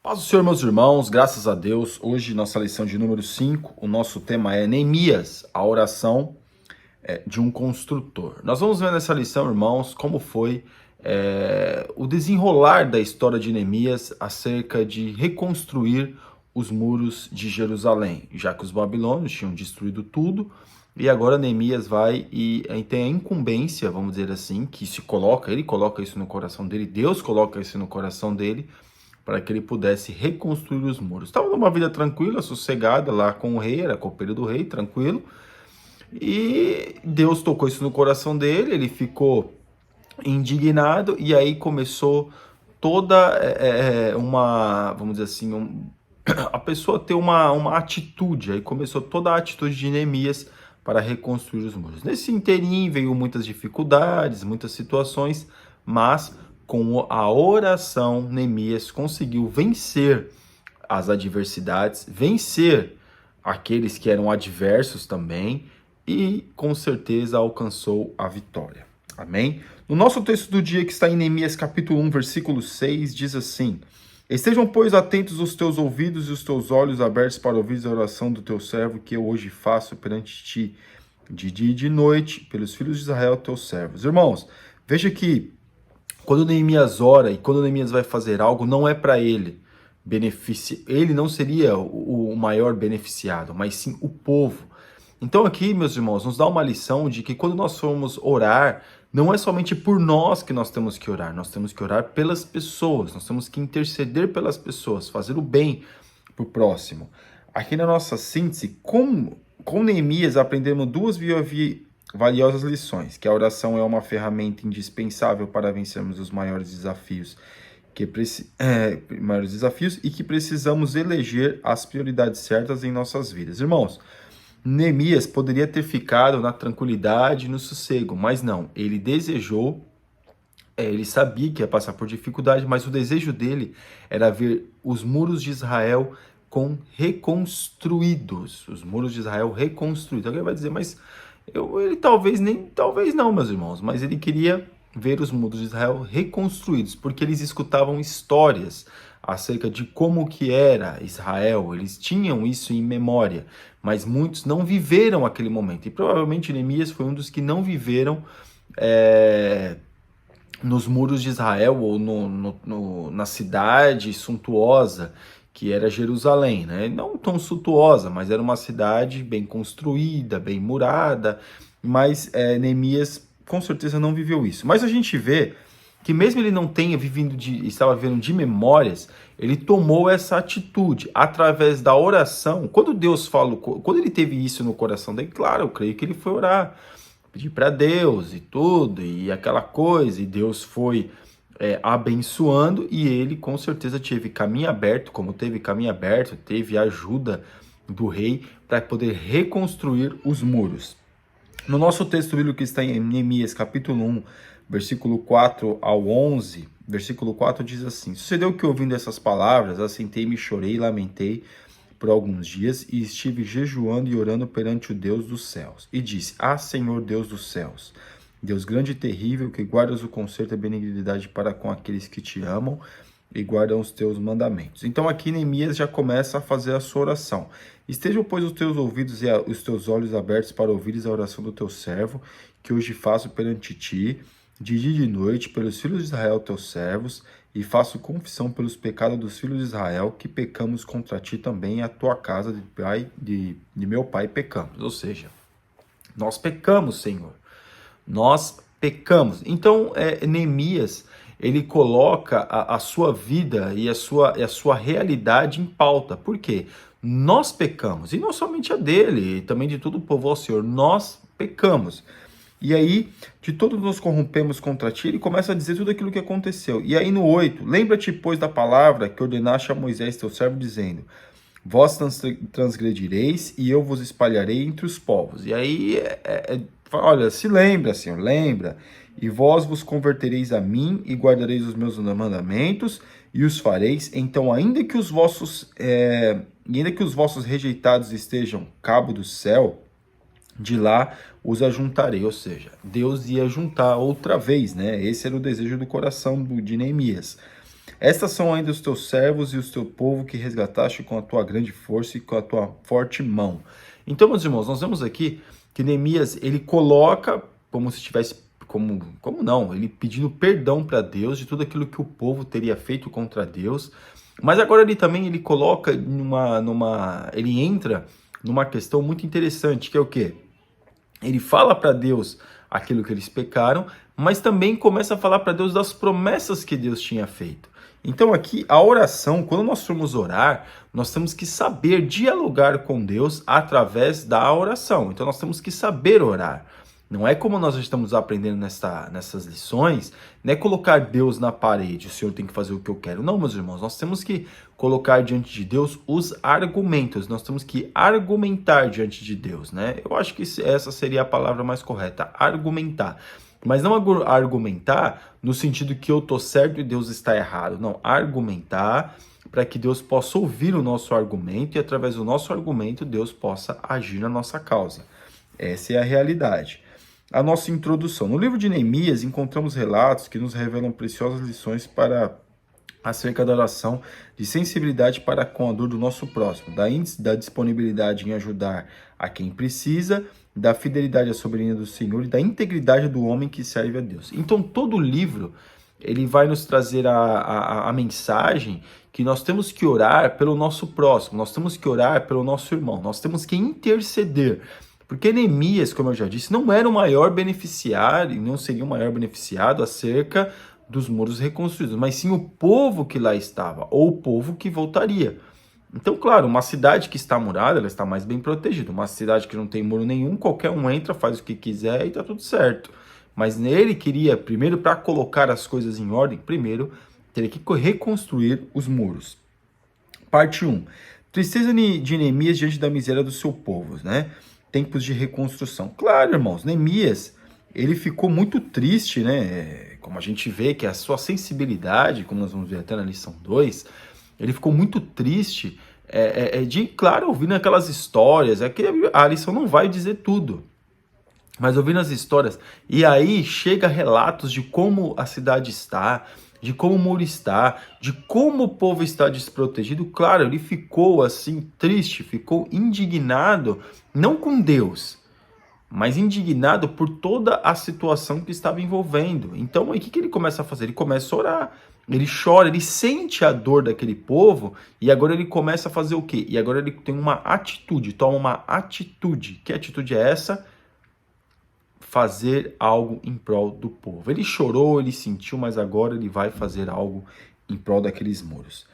Paz do Senhor, meus irmãos, graças a Deus. Hoje, nossa lição de número 5, o nosso tema é Neemias, a oração de um construtor. Nós vamos ver nessa lição, irmãos, como foi o desenrolar da história de Neemias acerca de reconstruir os muros de Jerusalém, já que os babilônios tinham destruído tudo, e agora Neemias vai e tem a incumbência, vamos dizer assim, que ele coloca isso no coração dele, Deus coloca isso no coração dele, para que ele pudesse reconstruir os muros. Estava numa vida tranquila, sossegada, lá com o rei, era copeiro do rei, tranquilo. E Deus tocou isso no coração dele, ele ficou indignado, e aí começou toda vamos dizer assim, a pessoa ter uma atitude, aí começou toda a atitude de Neemias para reconstruir os muros. Nesse inteirinho veio muitas dificuldades, muitas situações, mas com a oração, Neemias conseguiu vencer as adversidades, vencer aqueles que eram adversos também e com certeza alcançou a vitória. Amém? No nosso texto do dia, que está em Neemias capítulo 1, versículo 6, diz assim: Estejam, pois, atentos os teus ouvidos e os teus olhos abertos para ouvir a oração do teu servo, que eu hoje faço perante ti, de dia e de noite, pelos filhos de Israel, teus servos. Irmãos, veja que quando Neemias ora e quando Neemias vai fazer algo, não é para ele ele não seria o maior beneficiado, mas sim o povo. Então aqui, meus irmãos, nos dá uma lição de que quando nós formos orar, não é somente por nós que nós temos que orar, nós temos que orar pelas pessoas, nós temos que interceder pelas pessoas, fazer o bem para o próximo. Aqui na nossa síntese, com Neemias aprendemos duas valiosas lições, que a oração é uma ferramenta indispensável para vencermos os maiores desafios, e que precisamos eleger as prioridades certas em nossas vidas. Irmãos, Neemias poderia ter ficado na tranquilidade e no sossego, mas não, ele desejou, ele sabia que ia passar por dificuldade, mas o desejo dele era ver os muros de Israel reconstruídos, os muros de Israel reconstruídos. Alguém vai dizer, mas ele talvez não, meus irmãos, mas ele queria ver os muros de Israel reconstruídos, porque eles escutavam histórias acerca de como que era Israel, eles tinham isso em memória, mas muitos não viveram aquele momento, e provavelmente Neemias foi um dos que não viveram nos muros de Israel, ou na cidade suntuosa, que era Jerusalém, né? Não tão suntuosa, mas era uma cidade bem construída, bem murada, mas Neemias com certeza não viveu isso. Mas a gente vê que mesmo ele não tenha estava vivendo de memórias, ele tomou essa atitude através da oração. Quando Deus falou, quando ele teve isso no coração dele, claro, eu creio que ele foi orar, pedir para Deus e tudo, e aquela coisa, e Deus foi abençoando, e ele com certeza teve caminho aberto, como teve caminho aberto, teve a ajuda do rei para poder reconstruir os muros. No nosso texto bíblico que está em Neemias capítulo 1, versículo 4 ao 11, versículo 4 diz assim: Sucedeu que, ouvindo essas palavras, assentei-me, chorei e lamentei por alguns dias, e estive jejuando e orando perante o Deus dos céus. E disse: Ah, Senhor Deus dos céus, Deus grande e terrível, que guardas o conserto e a benignidade para com aqueles que te amam e guardam os teus mandamentos. Então aqui Neemias já começa a fazer a sua oração. Estejam, pois, os teus ouvidos e os teus olhos abertos para ouvires a oração do teu servo, que hoje faço perante ti, de dia e de noite, pelos filhos de Israel, teus servos, e faço confissão pelos pecados dos filhos de Israel, que pecamos contra ti também, e a tua casa de meu pai pecamos. Ou seja, nós pecamos, Senhor. Nós pecamos. Então, Neemias, ele coloca a sua vida e a sua realidade em pauta. Por quê? Nós pecamos. E não somente a dele, também de todo o povo ao Senhor. Nós pecamos. E aí, de todos nos corrompemos contra ti, ele começa a dizer tudo aquilo que aconteceu. E aí no 8, lembra-te, pois, da palavra que ordenaste a Moisés, teu servo, dizendo: Vós transgredireis e eu vos espalharei entre os povos. E aí, olha, se lembra, Senhor, lembra. E vós vos convertereis a mim e guardareis os meus mandamentos e os fareis. Então, ainda que os vossos rejeitados estejam cabo do céu, de lá os ajuntarei. Ou seja, Deus ia juntar outra vez, né? Esse era o desejo do coração de Neemias. Estas são ainda os teus servos e os teu povo que resgataste com a tua grande força e com a tua forte mão. Então, meus irmãos, nós vemos aqui que Neemias, ele coloca como se tivesse, como não, ele pedindo perdão para Deus de tudo aquilo que o povo teria feito contra Deus, mas agora ele coloca ele entra numa questão muito interessante, que é o quê? Ele fala para Deus aquilo que eles pecaram, mas também começa a falar para Deus das promessas que Deus tinha feito. Então aqui, a oração, quando nós formos orar, nós temos que saber dialogar com Deus através da oração. Então nós temos que saber orar. Não é como nós estamos aprendendo nessas lições, não é colocar Deus na parede, o Senhor tem que fazer o que eu quero. Não, meus irmãos, nós temos que colocar diante de Deus os argumentos, nós temos que argumentar diante de Deus, né? Eu acho que essa seria a palavra mais correta, argumentar. Mas não argumentar no sentido que eu tô certo e Deus está errado. Não, argumentar para que Deus possa ouvir o nosso argumento e através do nosso argumento Deus possa agir na nossa causa. Essa é a realidade. A nossa introdução. No livro de Neemias encontramos relatos que nos revelam preciosas lições acerca da oração, de sensibilidade para com a dor do nosso próximo, da disponibilidade em ajudar a quem precisa, da fidelidade à soberania do Senhor e da integridade do homem que serve a Deus. Então todo o livro ele vai nos trazer a mensagem que nós temos que orar pelo nosso próximo, nós temos que orar pelo nosso irmão, nós temos que interceder. Porque Neemias, como eu já disse, não era o maior beneficiário, não seria o maior beneficiado acerca dos muros reconstruídos, mas sim o povo que lá estava, ou o povo que voltaria. Então, claro, uma cidade que está murada, ela está mais bem protegida. Uma cidade que não tem muro nenhum, qualquer um entra, faz o que quiser e está tudo certo. Mas ele queria, primeiro, para colocar as coisas em ordem, primeiro, teria que reconstruir os muros. Parte 1. Tristeza de Neemias diante da miséria do seu povo, né? Tempos de reconstrução. Claro, irmãos, Neemias, ele ficou muito triste, né? Como a gente vê que a sua sensibilidade, como nós vamos ver até na lição 2, ele ficou muito triste claro, ouvindo aquelas histórias, que a lição não vai dizer tudo, mas ouvindo as histórias, e aí chega relatos de como a cidade está, de como o muro está, de como o povo está desprotegido. Claro, ele ficou assim triste, ficou indignado, não com Deus, mas indignado por toda a situação que estava envolvendo. Então, o que ele começa a fazer? Ele começa a orar, ele chora, ele sente a dor daquele povo, e agora ele começa a fazer o quê? E agora ele tem uma atitude, toma uma atitude. Que atitude é essa? Fazer algo em prol do povo. Ele chorou, ele sentiu, mas agora ele vai fazer algo em prol daqueles muros.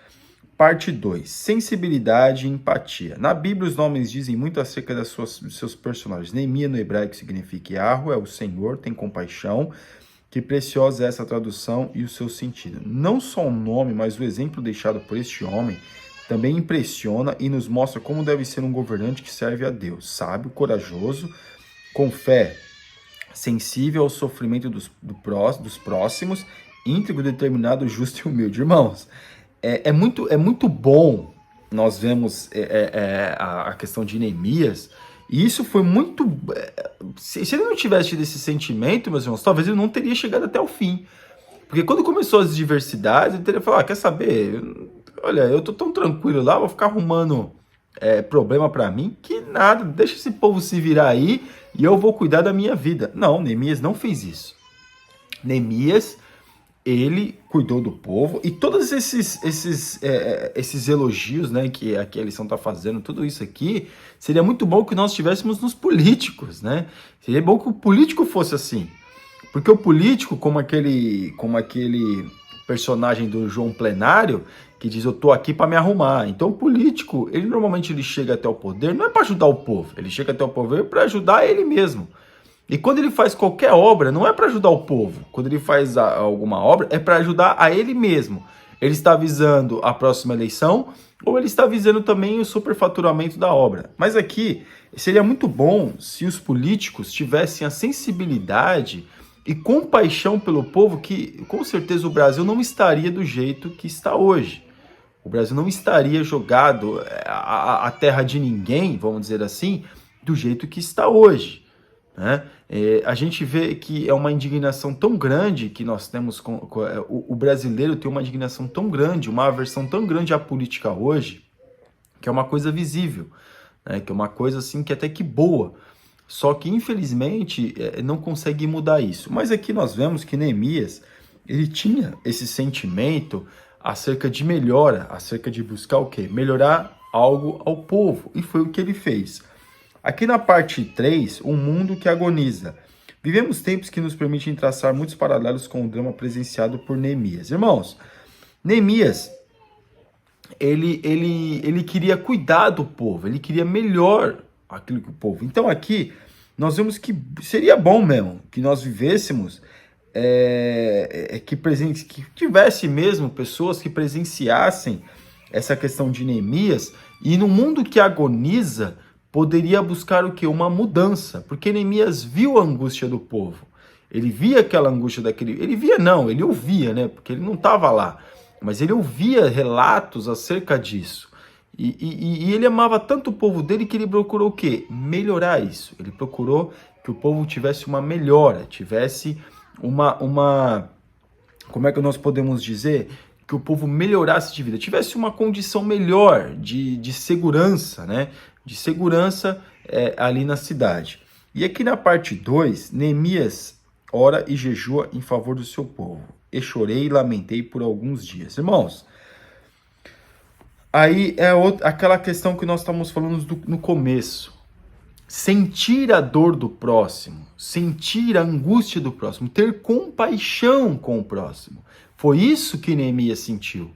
Parte 2. Sensibilidade e empatia. Na Bíblia, os nomes dizem muito acerca dos seus personagens. Neemias, no hebraico, significa Yahweh, é o Senhor, tem compaixão. Que preciosa é essa tradução e o seu sentido. Não só o nome, mas o exemplo deixado por este homem também impressiona e nos mostra como deve ser um governante que serve a Deus. Sábio, corajoso, com fé, sensível ao sofrimento dos próximos, íntegro, determinado, justo e humilde. Irmãos, é muito bom nós vemos a questão de Neemias, e isso foi muito... Se ele não tivesse tido esse sentimento, meus irmãos, talvez ele não teria chegado até o fim. Porque quando começou as diversidades, ele teria falado, quer saber, olha, eu tô tão tranquilo lá, vou ficar arrumando problema para mim, que nada, deixa esse povo se virar aí e eu vou cuidar da minha vida. Não, Neemias não fez isso. Neemias, ele cuidou do povo, e todos esses elogios, né, que aqui a lição está fazendo, tudo isso aqui, seria muito bom que nós tivéssemos nos políticos, né? Seria bom que o político fosse assim. Porque o político, como aquele personagem do João Plenário, que diz, eu tô aqui para me arrumar. Então o político, ele normalmente chega até o poder, não é para ajudar o povo, ele chega até o poder para ajudar ele mesmo. E quando ele faz qualquer obra, não é para ajudar o povo. Quando ele faz alguma obra, é para ajudar a ele mesmo. Ele está visando a próxima eleição, ou ele está visando também o superfaturamento da obra. Mas aqui, seria muito bom se os políticos tivessem a sensibilidade e compaixão pelo povo, que com certeza o Brasil não estaria do jeito que está hoje. O Brasil não estaria jogado a terra de ninguém, vamos dizer assim, do jeito que está hoje, né? A gente vê que é uma indignação tão grande que nós temos, o brasileiro tem uma indignação tão grande, uma aversão tão grande à política hoje, que é uma coisa visível, né? Que é uma coisa assim que até que boa, só que infelizmente não consegue mudar isso. Mas aqui nós vemos que Neemias, ele tinha esse sentimento acerca de melhora, acerca de buscar o quê? Melhorar algo ao povo, e foi o que ele fez. Aqui na parte 3, um mundo que agoniza. Vivemos tempos que nos permitem traçar muitos paralelos com o drama presenciado por Neemias. Irmãos, Neemias, ele queria cuidar do povo, ele queria melhor aquilo que o povo. Então aqui, nós vemos que seria bom mesmo que nós vivêssemos, que tivesse mesmo pessoas que presenciassem essa questão de Neemias, e no mundo que agoniza, poderia buscar o quê? Uma mudança, porque Neemias viu a angústia do povo, ele via aquela angústia daquele, ele via não, ele ouvia, né, porque ele não estava lá, mas ele ouvia relatos acerca disso, e ele amava tanto o povo dele que ele procurou o quê? Melhorar isso, ele procurou que o povo tivesse uma melhora, tivesse como é que nós podemos dizer? Que o povo melhorasse de vida, tivesse uma condição melhor de segurança, né? De segurança ali na cidade. E aqui na parte 2, Neemias ora e jejua em favor do seu povo. E chorei e lamentei por alguns dias. Irmãos, aí aquela questão que nós estamos falando no começo. Sentir a dor do próximo, sentir a angústia do próximo, ter compaixão com o próximo. Foi isso que Neemias sentiu.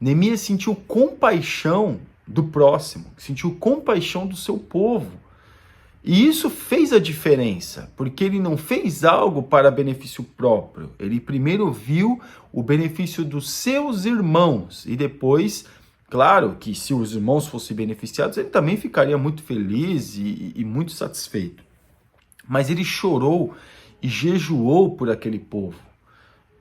Neemias sentiu compaixão do próximo, sentiu compaixão do seu povo. E isso fez a diferença, porque ele não fez algo para benefício próprio. Ele primeiro viu o benefício dos seus irmãos e depois, claro que se os irmãos fossem beneficiados, ele também ficaria muito feliz e muito satisfeito. Mas ele chorou e jejuou por aquele povo.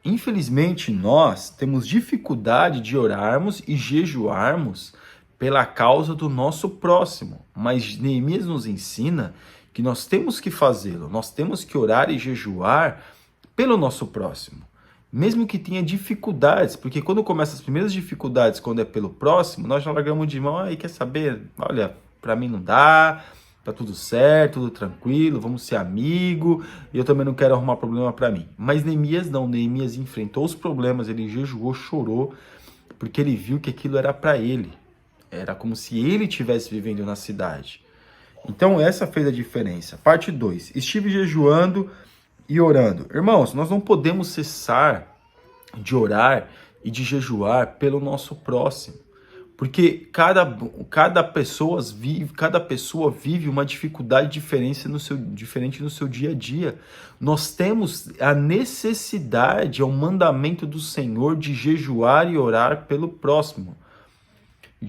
Infelizmente, nós temos dificuldade de orarmos e jejuarmos pela causa do nosso próximo. Mas Neemias nos ensina que nós temos que fazê-lo. Nós temos que orar e jejuar pelo nosso próximo. Mesmo que tenha dificuldades, porque quando começam as primeiras dificuldades, quando é pelo próximo, nós já largamos de mão, quer saber? Olha, para mim não dá, tá tudo certo, tudo tranquilo, vamos ser amigo, e eu também não quero arrumar problema para mim. Mas Neemias não, Neemias enfrentou os problemas, ele jejuou, chorou, porque ele viu que aquilo era para ele. Era como se ele estivesse vivendo na cidade. Então essa fez a diferença. Parte 2, estive jejuando e orando. Irmãos, nós não podemos cessar de orar e de jejuar pelo nosso próximo. Porque cada pessoa vive uma dificuldade diferente no seu dia a dia. Nós temos a necessidade, é um mandamento do Senhor de jejuar e orar pelo próximo.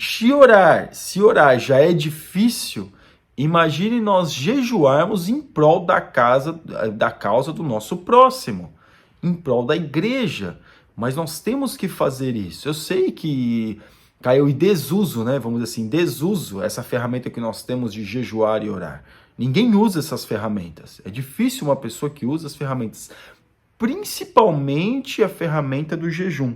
Se orar já é difícil, imagine nós jejuarmos em prol da causa do nosso próximo, em prol da igreja. Mas nós temos que fazer isso. Eu sei que caiu em desuso, né? Vamos dizer assim, desuso essa ferramenta que nós temos de jejuar e orar. Ninguém usa essas ferramentas. É difícil uma pessoa que usa as ferramentas, principalmente a ferramenta do jejum.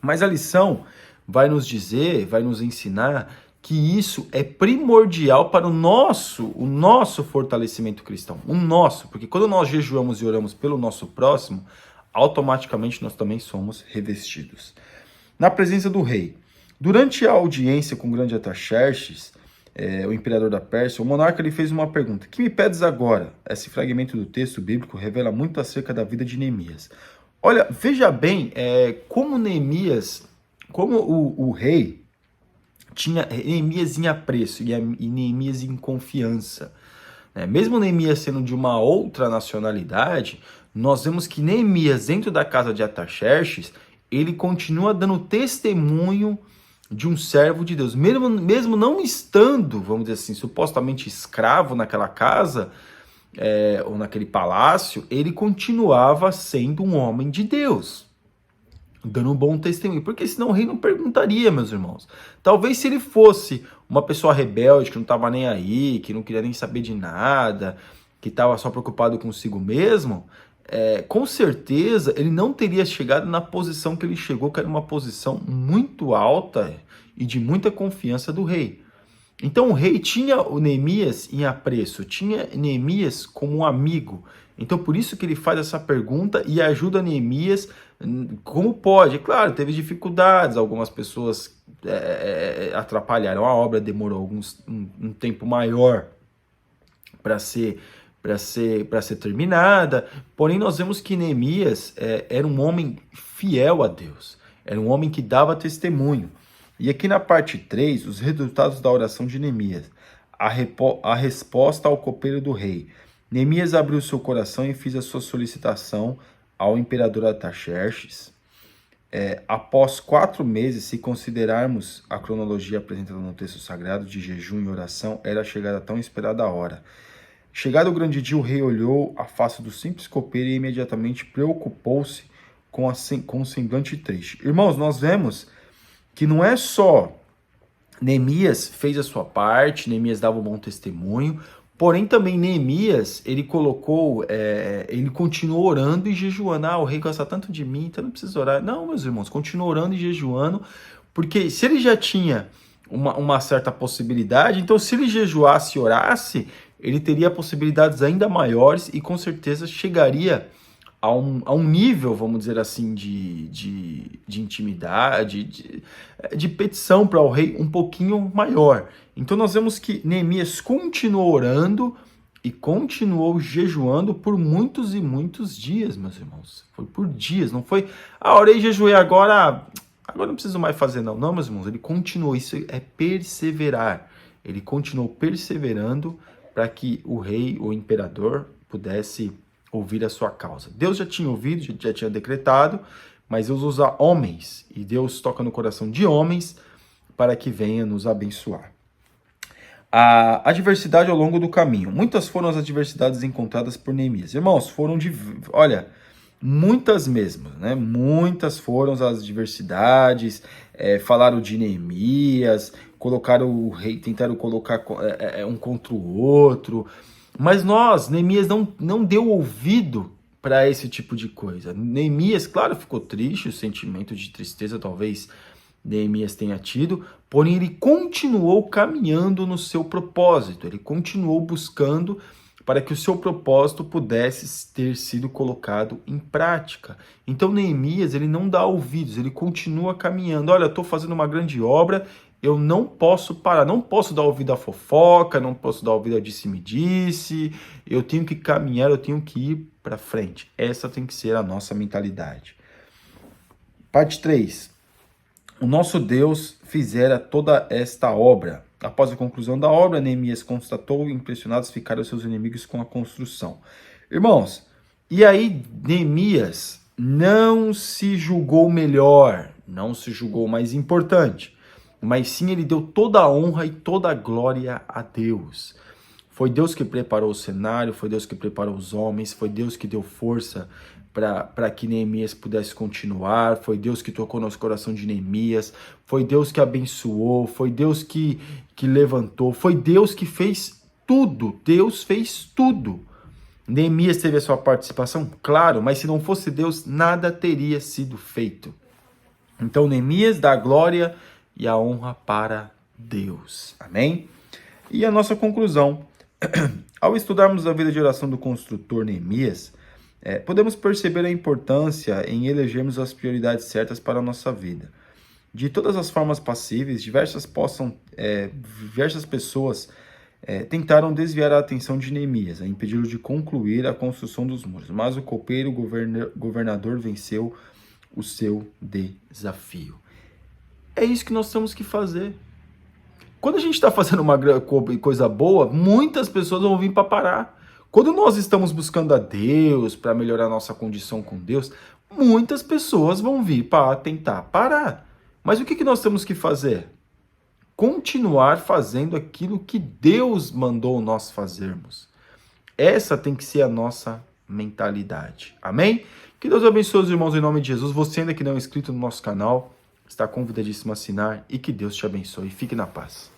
Mas a lição vai nos dizer, vai nos ensinar que isso é primordial para o nosso fortalecimento cristão. Porque quando nós jejuamos e oramos pelo nosso próximo, automaticamente nós também somos revestidos. Na presença do rei. Durante a audiência com o grande Artaxerxes, o imperador da Pérsia, o monarca lhe fez uma pergunta. Que me pedes agora? Esse fragmento do texto bíblico revela muito acerca da vida de Neemias. Olha, veja bem como Neemias, como o rei tinha Neemias em apreço e Neemias em confiança. Mesmo Neemias sendo de uma outra nacionalidade, nós vemos que Neemias, dentro da casa de Artaxerxes, ele continua dando testemunho de um servo de Deus. Mesmo não estando, vamos dizer assim, supostamente escravo naquela casa, ou naquele palácio, ele continuava sendo um homem de Deus, dando um bom testemunho, porque senão o rei não perguntaria, meus irmãos. Talvez se ele fosse uma pessoa rebelde, que não estava nem aí, que não queria nem saber de nada, que estava só preocupado consigo mesmo, com certeza ele não teria chegado na posição que ele chegou, que era uma posição muito alta e de muita confiança do rei. Então o rei tinha o Neemias em apreço, tinha Neemias como um amigo. Então por isso que ele faz essa pergunta e ajuda Neemias como pode. Claro, teve dificuldades, algumas pessoas atrapalharam a obra, demorou um tempo maior para ser terminada. Porém nós vemos que Neemias era um homem fiel a Deus, era um homem que dava testemunho. E aqui na parte 3, os resultados da oração de Neemias. A resposta ao copeiro do rei. Neemias abriu seu coração e fez a sua solicitação ao imperador Artaxerxes. Após 4 meses, se considerarmos a cronologia apresentada no texto sagrado de jejum e oração, era chegada a tão esperada a hora. Chegado o grande dia, o rei olhou a face do simples copeiro e imediatamente preocupou-se com um semblante triste. Irmãos, nós vemos que não é só Neemias fez a sua parte, Neemias dava um bom testemunho, porém também Neemias, ele continuou orando e jejuando. O rei gosta tanto de mim, então não precisa orar. Não, meus irmãos, continuou orando e jejuando, porque se ele já tinha uma certa possibilidade, então se ele jejuasse e orasse, ele teria possibilidades ainda maiores e com certeza chegaria a um nível, vamos dizer assim, de intimidade, de petição para o rei um pouquinho maior. Então nós vemos que Neemias continuou orando e continuou jejuando por muitos e muitos dias, meus irmãos. Foi por dias, não foi, orei e jejuei agora não preciso mais fazer não. Não, meus irmãos, ele continuou, isso é perseverar. Ele continuou perseverando para que o rei, o imperador, pudesse ouvir a sua causa. Deus já tinha ouvido, já tinha decretado, mas Deus usa homens, e Deus toca no coração de homens para que venha nos abençoar. A adversidade ao longo do caminho. Muitas foram as adversidades encontradas por Neemias. Irmãos, muitas mesmo, né? Muitas foram as adversidades, falaram de Neemias, colocaram o rei, tentaram colocar um contra o outro, mas Neemias não deu ouvido para esse tipo de coisa. Neemias, claro, ficou triste, o sentimento de tristeza talvez Neemias tenha tido, porém ele continuou caminhando no seu propósito, ele continuou buscando para que o seu propósito pudesse ter sido colocado em prática. Então Neemias, ele não dá ouvidos, ele continua caminhando. Olha, eu estou fazendo uma grande obra, eu não posso parar, não posso dar ouvido à fofoca, não posso dar ouvido a disse-me-disse, eu tenho que caminhar, eu tenho que ir para frente. Essa tem que ser a nossa mentalidade. Parte 3. O nosso Deus fizera toda esta obra. Após a conclusão da obra, Neemias constatou, impressionados ficaram seus inimigos com a construção. Irmãos, e aí Neemias não se julgou melhor, não se julgou mais importante, mas sim ele deu toda a honra e toda a glória a Deus. Foi Deus que preparou o cenário, foi Deus que preparou os homens, foi Deus que deu força para que Neemias pudesse continuar, foi Deus que tocou no coração de Neemias, foi Deus que abençoou, foi Deus que levantou, foi Deus que fez tudo, Deus fez tudo. Neemias teve a sua participação? Claro, mas se não fosse Deus, nada teria sido feito. Então Neemias dá a glória e a honra para Deus. Amém? E a nossa conclusão. Ao estudarmos a vida de oração do construtor Neemias, podemos perceber a importância em elegermos as prioridades certas para a nossa vida. De todas as formas passíveis, diversas pessoas tentaram desviar a atenção de Neemias, a impedi-lo de concluir a construção dos muros, mas o copeiro governador venceu o seu desafio. É isso que nós temos que fazer. Quando a gente está fazendo uma coisa boa, muitas pessoas vão vir para parar. Quando nós estamos buscando a Deus para melhorar a nossa condição com Deus, muitas pessoas vão vir para tentar parar. Mas o que nós temos que fazer? Continuar fazendo aquilo que Deus mandou nós fazermos. Essa tem que ser a nossa mentalidade. Amém? Que Deus abençoe os irmãos em nome de Jesus. Você ainda que não é inscrito no nosso canal, está convidadíssimo a assinar e que Deus te abençoe. Fique na paz.